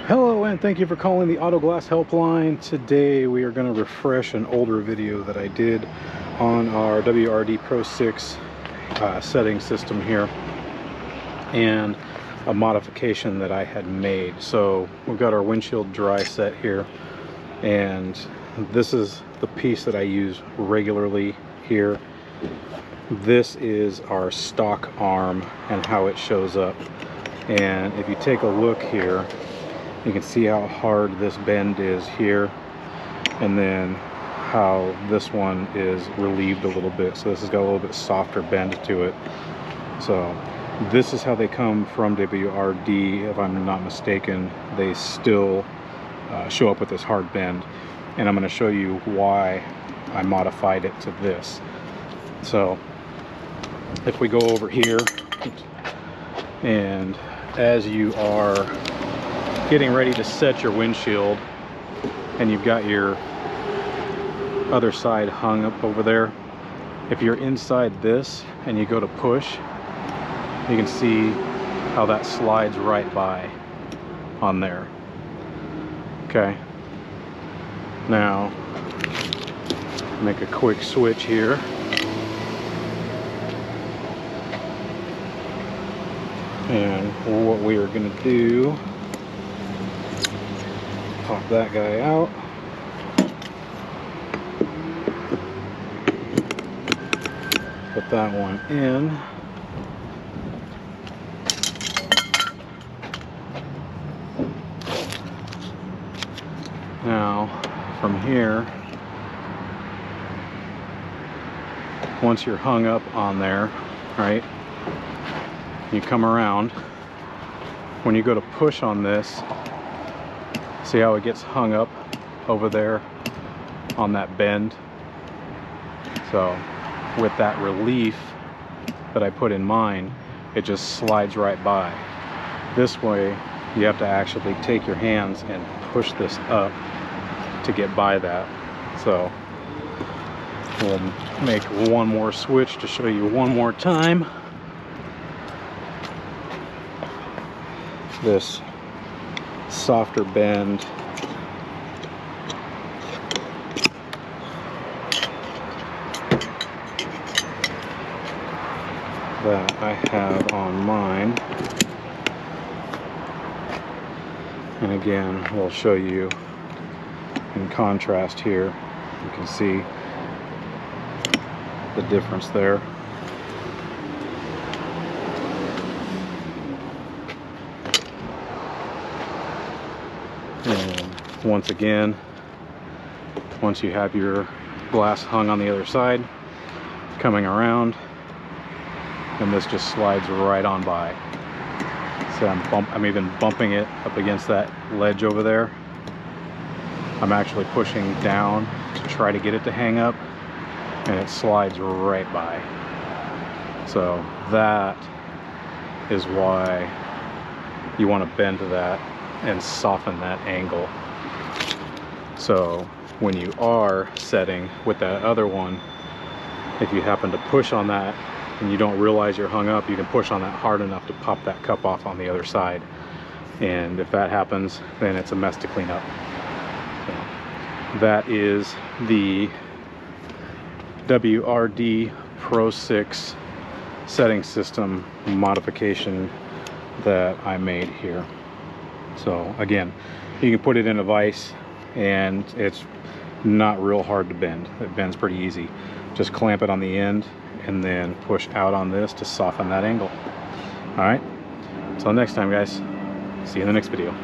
Hello and thank you for calling the Auto Glass Helpline. Today we are going to refresh an older video that I did on our WRD PRO6 setting system here and a modification that I had made. So we've got our windshield dry set here, and this is the piece that I use regularly here. This is our stock arm and how it shows up. And if you take a look here, you can see how hard this bend is here, and then how this one is relieved a little bit. So this has got a little bit softer bend to it. So this is how they come from WRD. If I'm not mistaken, they still show up with this hard bend. And I'm going to show you why I modified it to this. So if we go over here, and as you are getting ready to set your windshield and you've got your other side hung up over there, if you're inside this and you go to push, you can see how that slides right by on there. Okay, now make a quick switch here. And what we are going to do, pop that guy out. Put that one in. Now, from here, once you're hung up on there, right, you come around. When you go to push on this, see how it gets hung up over there on that bend? So with that relief that I put in mine, it just slides right by. This way you have to actually take your hands and push this up to get by that. So we'll make one more switch to show you one more time. This softer bend that I have on mine, and again we'll show you in contrast here. You can see the difference there. And once again, once you have your glass hung on the other side, coming around, and this just slides right on by. So I'm even bumping it up against that ledge over there. I'm actually pushing down to try to get it to hang up, and it slides right by. So that is why you want to bend to that and soften that angle. So when you are setting with that other one, if you happen to push on that and you don't realize you're hung up, you can push on that hard enough to pop that cup off on the other side. And if that happens, then it's a mess to clean up. So that is the WRD PRO6 setting system modification that I made here. So again, you can put it in a vise and it's not real hard to bend. It bends pretty easy. Just clamp it on the end and then push out on this to soften that angle. All right, until next time guys, see you in the next video.